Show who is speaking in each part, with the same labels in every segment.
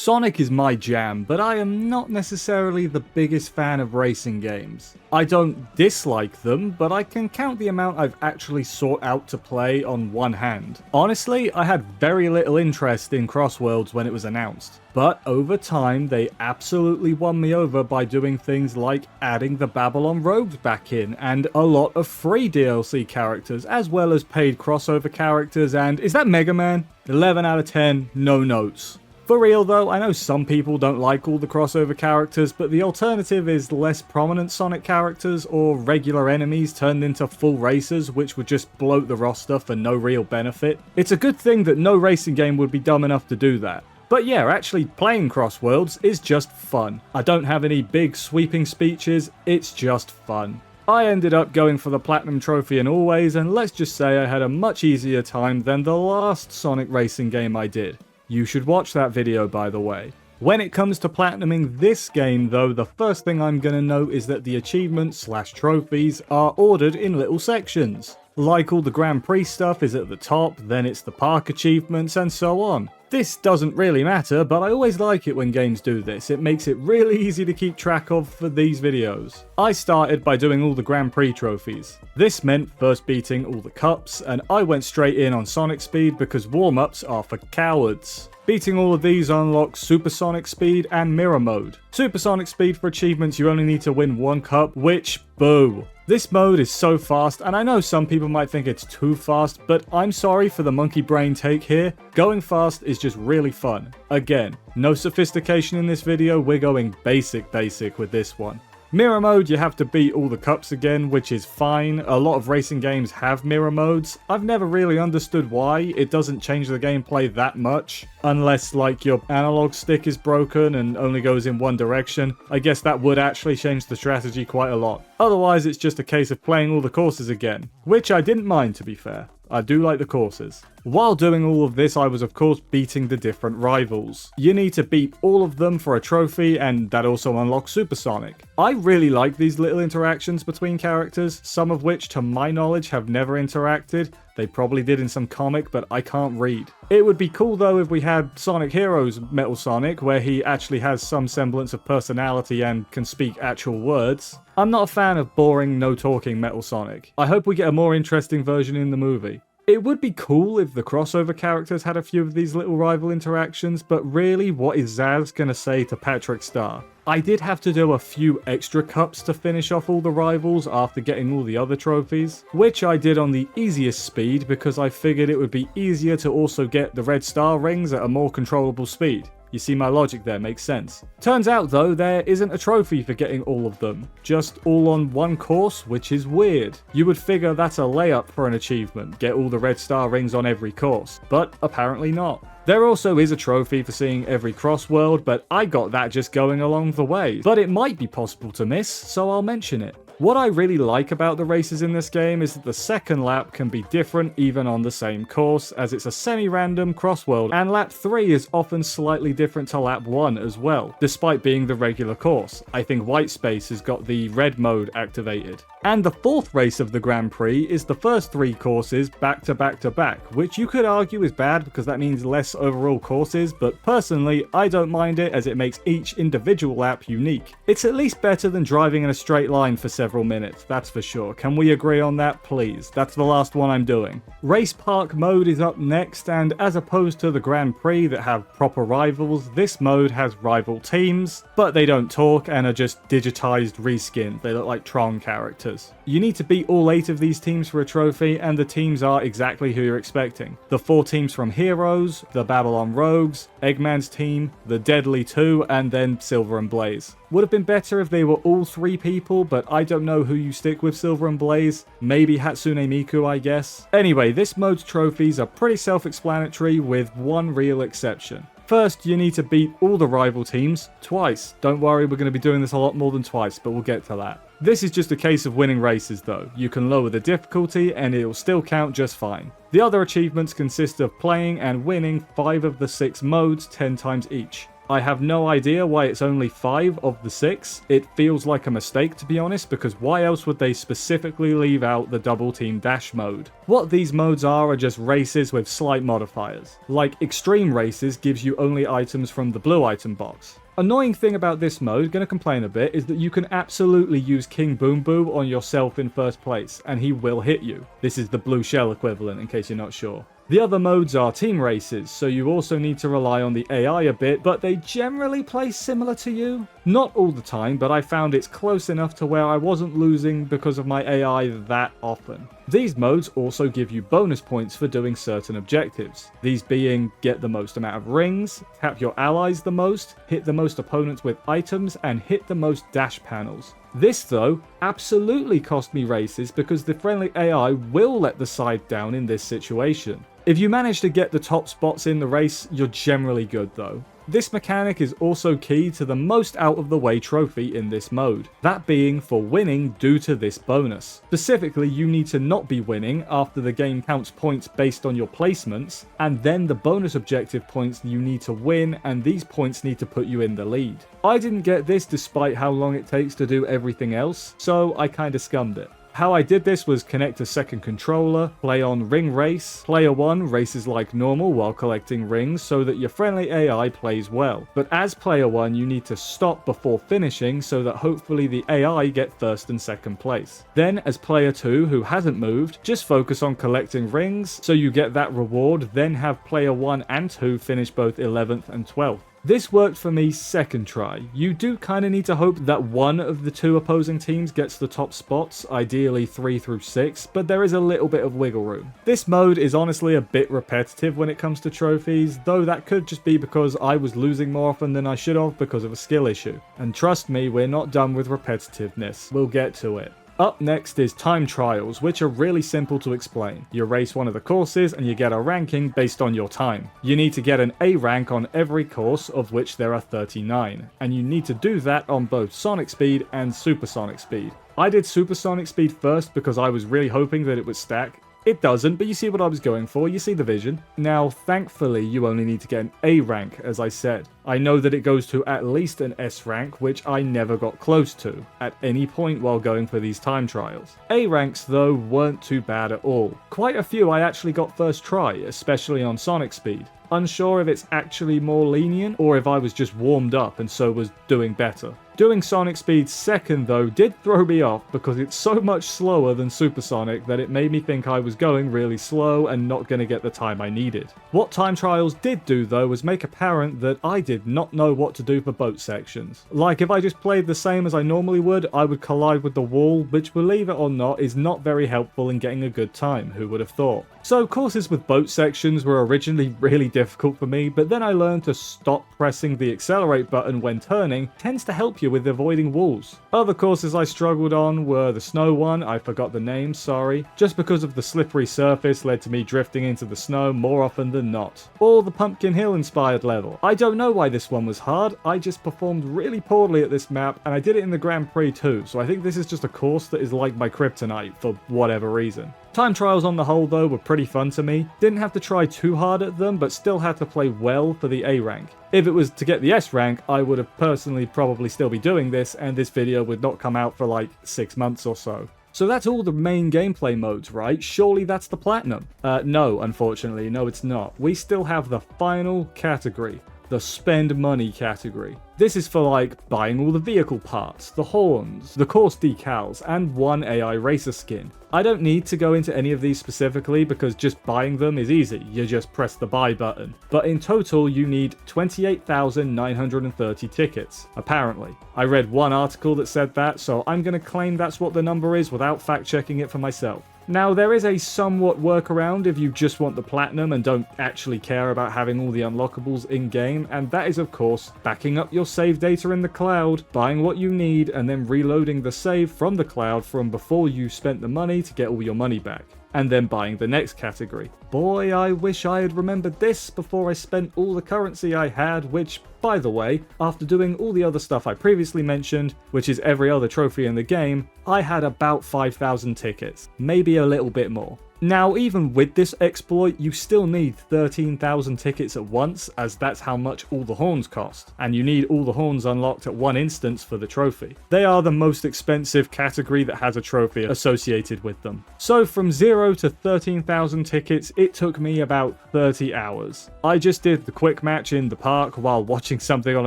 Speaker 1: Sonic is my jam, but I am not necessarily the biggest fan of racing games. I don't dislike them, but I can count the amount I've actually sought out to play on one hand. Honestly, I had very little interest in CrossWorlds when it was announced, but over time they absolutely won me over by doing things like adding the Babylon Rogues back in, and a lot of free DLC characters, as well as paid crossover characters, and is that Mega Man? 11 out of 10, no notes. For real though, I know some people don't like all the crossover characters, but the alternative is less prominent Sonic characters or regular enemies turned into full racers, which would just bloat the roster for no real benefit. It's a good thing that no racing game would be dumb enough to do that. But yeah, actually playing CrossWorlds is just fun. I don't have any big sweeping speeches, it's just fun. I ended up going for the Platinum Trophy in Always, and let's just say I had a much easier time than the last Sonic racing game I did. You should watch that video, by the way. When it comes to platinuming this game though, the first thing I'm gonna note is that the achievements/trophies are ordered in little sections. Like all the Grand Prix stuff is at the top, then it's the park achievements, and so on. This doesn't really matter, but I always like it when games do this. It makes it really easy to keep track of for these videos. I started by doing all the Grand Prix trophies. This meant first beating all the cups, and I went straight in on Sonic Speed because warm-ups are for cowards. Beating all of these unlocks Supersonic Speed and Mirror Mode. Supersonic Speed for achievements you only need to win one cup, which, boo. This mode is so fast, and I know some people might think it's too fast, but I'm sorry for the monkey brain take here. Going fast is just really fun. Again, no sophistication in this video, we're going basic with this one. Mirror mode, you have to beat all the cups again, which is fine. A lot of racing games have mirror modes. I've never really understood why. It doesn't change the gameplay that much. Unless, like, your analog stick is broken and only goes in one direction. I guess that would actually change the strategy quite a lot. Otherwise, it's just a case of playing all the courses again. Which I didn't mind, to be fair. I do like the courses. While doing all of this, I was of course beating the different rivals. You need to beat all of them for a trophy, and that also unlocks Supersonic. I really like these little interactions between characters, some of which to my knowledge have never interacted. They probably did in some comic, but I can't read. It would be cool though if we had Sonic Heroes Metal Sonic, where he actually has some semblance of personality and can speak actual words. I'm not a fan of boring, no-talking Metal Sonic. I hope we get a more interesting version in the movie. It would be cool if the crossover characters had a few of these little rival interactions, but really, what is Zaz gonna say to Patrick Star? I did have to do a few extra cups to finish off all the rivals after getting all the other trophies, which I did on the easiest speed because I figured it would be easier to also get the red star rings at a more controllable speed. You see my logic there, makes sense. Turns out though, there isn't a trophy for getting all of them, just all on one course, which is weird. You would figure that's a layup for an achievement, get all the red star rings on every course, but apparently not. There also is a trophy for seeing every cross-world, but I got that just going along the way. But it might be possible to miss, so I'll mention it. What I really like about the races in this game is that the second lap can be different even on the same course, as it's a semi-random cross-world, and lap 3 is often slightly different to lap 1 as well, despite being the regular course. I think Whitespace has got the red mode activated. And the fourth race of the Grand Prix is the first 3 courses back to back to back, which you could argue is bad because that means less overall courses, but personally I don't mind it as it makes each individual lap unique. It's at least better than driving in a straight line for several minutes, that's for sure. Can we agree on that, please? That's the last one I'm doing. Race Park mode is up next, and as opposed to the Grand Prix that have proper rivals, this mode has rival teams, but they don't talk and are just digitized reskins. They look like Tron characters. You need to beat all 8 of these teams for a trophy, and the teams are exactly who you're expecting. The 4 teams from Heroes, the Babylon Rogues, Eggman's team, the Deadly 2, and then Silver and Blaze. Would have been better if they were all 3 people, but I don't know who you stick with Silver and Blaze. Maybe Hatsune Miku, I guess. Anyway, this mode's trophies are pretty self-explanatory with one real exception. First, you need to beat all the rival teams twice. Don't worry, we're going to be doing this a lot more than twice, but we'll get to that. This is just a case of winning races though. You can lower the difficulty and it'll still count just fine. The other achievements consist of playing and winning 5 of the 6 modes 10 times each. I have no idea why it's only 5 of the 6. It feels like a mistake, to be honest, because why else would they specifically leave out the double team dash mode? What these modes are just races with slight modifiers. Like extreme races gives you only items from the blue item box. Annoying thing about this mode, gonna complain a bit, is that you can absolutely use King Boom Boo on yourself in first place, and he will hit you. This is the blue shell equivalent, in case you're not sure. The other modes are team races, so you also need to rely on the AI a bit, but they generally play similar to you. Not all the time, but I found it's close enough to where I wasn't losing because of my AI that often. These modes also give you bonus points for doing certain objectives. These being get the most amount of rings, tap your allies the most, hit the most opponents with items, and hit the most dash panels. This, though, absolutely cost me races because the friendly AI will let the side down in this situation. If you manage to get the top spots in the race, you're generally good though. This mechanic is also key to the most out-of-the-way trophy in this mode, that being for winning due to this bonus. Specifically, you need to not be winning after the game counts points based on your placements, and then the bonus objective points you need to win, and these points need to put you in the lead. I didn't get this despite how long it takes to do everything else, so I kinda scummed it. How I did this was connect a second controller, play on Ring Race. Player 1 races like normal while collecting rings so that your friendly AI plays well. But as Player 1 you need to stop before finishing so that hopefully the AI get first and second place. Then as Player 2 who hasn't moved, just focus on collecting rings so you get that reward, then have Player 1 and 2 finish both 11th and 12th. This worked for me second try. You do kinda need to hope that one of the two opposing teams gets the top spots, ideally 3 through 6, but there is a little bit of wiggle room. This mode is honestly a bit repetitive when it comes to trophies, though that could just be because I was losing more often than I should have because of a skill issue. And trust me, we're not done with repetitiveness. We'll get to it. Up next is time trials, which are really simple to explain. You race one of the courses and you get a ranking based on your time. You need to get an A rank on every course, of which there are 39, and you need to do that on both sonic speed and supersonic speed. I did supersonic speed first because I was really hoping that it would stack. It doesn't, but you see what I was going for, you see the vision. Now, thankfully, you only need to get an A rank, as I said. I know that it goes to at least an S rank, which I never got close to, at any point while going for these time trials. A ranks, though, weren't too bad at all. Quite a few I actually got first try, especially on sonic speed. Unsure if it's actually more lenient, or if I was just warmed up and so was doing better. Doing sonic speed second though did throw me off because it's so much slower than supersonic that it made me think I was going really slow and not going to get the time I needed. What time trials did do though was make apparent that I did not know what to do for boat sections. Like if I just played the same as I normally would, I would collide with the wall, which believe it or not is not very helpful in getting a good time, who would have thought. So courses with boat sections were originally really difficult for me, but then I learned to stop pressing the accelerate button when turning tends to help you with avoiding walls. Other courses I struggled on were the snow one, I forgot the name, sorry, just because of the slippery surface led to me drifting into the snow more often than not. Or the Pumpkin Hill inspired level. I don't know why this one was hard, I just performed really poorly at this map and I did it in the Grand Prix too, so I think this is just a course that is like my kryptonite for whatever reason. Time trials on the whole though were pretty fun to me. Didn't have to try too hard at them, but still had to play well for the A rank. If it was to get the S rank, I would have personally probably still be doing this, and this video would not come out for like 6 months or so. So that's all the main gameplay modes, right? Surely that's the platinum. No, unfortunately, no it's not. We still have the final category. The spend money category. This is for like buying all the vehicle parts, the horns, the course decals, and one AI racer skin. I don't need to go into any of these specifically because just buying them is easy, you just press the buy button. But in total you need 28,930 tickets, apparently. I read one article that said that, so I'm gonna claim that's what the number is without fact checking it for myself. Now, there is a somewhat workaround if you just want the platinum and don't actually care about having all the unlockables in-game, and that is of course backing up your save data in the cloud, buying what you need, and then reloading the save from the cloud from before you spent the money to get all your money back, and then buying the next category. Boy, I wish I had remembered this before I spent all the currency I had, which, by the way, after doing all the other stuff I previously mentioned, which is every other trophy in the game, I had about 5,000 tickets, maybe a little bit more. Now, even with this exploit, you still need 13,000 tickets at once, as that's how much all the horns cost, and you need all the horns unlocked at one instance for the trophy. They are the most expensive category that has a trophy associated with them. So from 0 to 13,000 tickets, it took me about 30 hours. I just did the quick match in the park while watching something on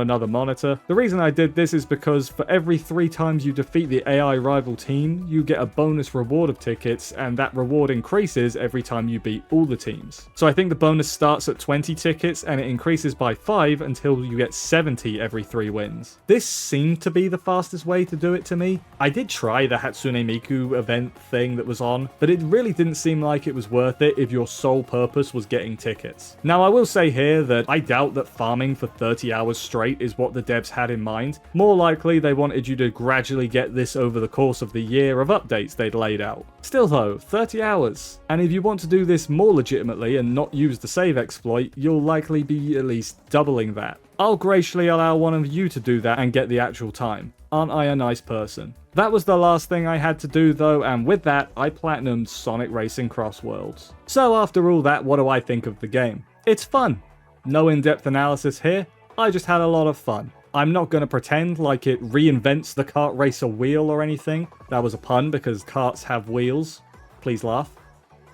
Speaker 1: another monitor. The reason I did this is because for every 3 times you defeat the AI rival team, you get a bonus reward of tickets, and that reward increases every time you beat all the teams. So I think the bonus starts at 20 tickets and it increases by 5 until you get 70 every 3 wins. This seemed to be the fastest way to do it to me. I did try the Hatsune Miku event thing that was on, but it really didn't seem like it was worth it if your sole purpose was getting tickets. Now I will say here that I doubt that farming for 30 hours straight is what the devs had in mind. More likely they wanted you to gradually get this over the course of the year of updates they'd laid out. Still though, 30 hours. And if you want to do this more legitimately and not use the save exploit, you'll likely be at least doubling that. I'll graciously allow one of you to do that and get the actual time. Aren't I a nice person? That was the last thing I had to do though, and with that, I platinumed Sonic Racing CrossWorlds. So after all that, what do I think of the game? It's fun. No in-depth analysis here, I just had a lot of fun. I'm not going to pretend like it reinvents the kart racer wheel or anything. That was a pun because karts have wheels. Please laugh,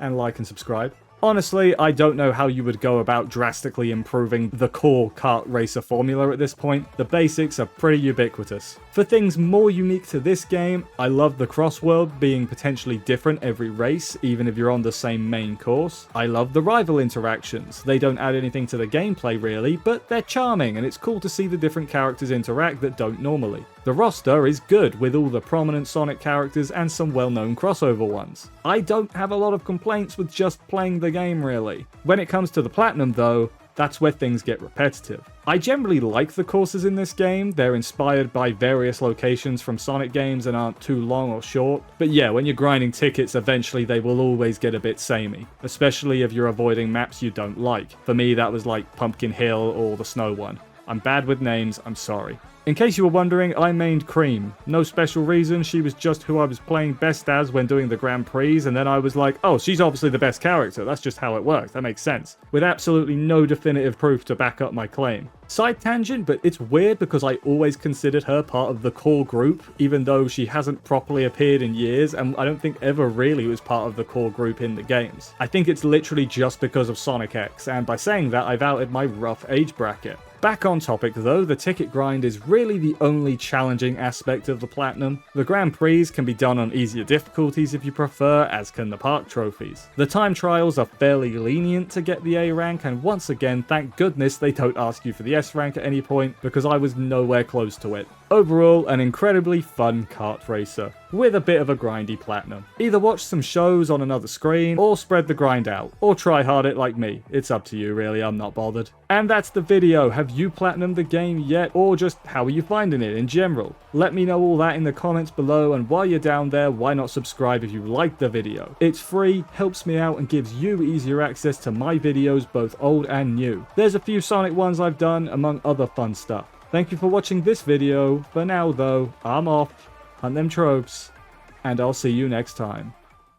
Speaker 1: and like and subscribe. Honestly, I don't know how you would go about drastically improving the core kart racer formula at this point. The basics are pretty ubiquitous. For things more unique to this game, I love the cross-world being potentially different every race, even if you're on the same main course. I love the rival interactions. They don't add anything to the gameplay really, but they're charming and it's cool to see the different characters interact that don't normally. The roster is good with all the prominent Sonic characters and some well-known crossover ones. I don't have a lot of complaints with just playing the game really. When it comes to the platinum though, that's where things get repetitive. I generally like the courses in this game. They're inspired by various locations from Sonic games and aren't too long or short. But yeah, when you're grinding tickets, eventually they will always get a bit samey, especially if you're avoiding maps you don't like. For me, that was like Pumpkin Hill or the Snow one. I'm bad with names, I'm sorry. In case you were wondering, I mained Cream. No special reason, she was just who I was playing best as when doing the Grand Prix, and then I was like, oh, she's obviously the best character, that's just how it works, that makes sense. With absolutely no definitive proof to back up my claim. Side tangent, but it's weird because I always considered her part of the core group, even though she hasn't properly appeared in years, and I don't think ever really was part of the core group in the games. I think it's literally just because of Sonic X, and by saying that, I've outed my rough age bracket. Back on topic though, the ticket grind is really the only challenging aspect of the platinum. The Grand Prix can be done on easier difficulties if you prefer, as can the park trophies. The time trials are fairly lenient to get the A rank, and once again, thank goodness they don't ask you for the S rank at any point, because I was nowhere close to it. Overall, an incredibly fun kart racer, with a bit of a grindy platinum. Either watch some shows on another screen, or spread the grind out, or try hard it like me. It's up to you really, I'm not bothered. And that's the video. Have you platinumed the game yet, or just how are you finding it in general? Let me know all that in the comments below, and while you're down there, why not subscribe if you liked the video? It's free, helps me out, and gives you easier access to my videos, both old and new. There's a few Sonic ones I've done, among other fun stuff. Thank you for watching this video. For now though, I'm off, hunt them tropes, and I'll see you next time.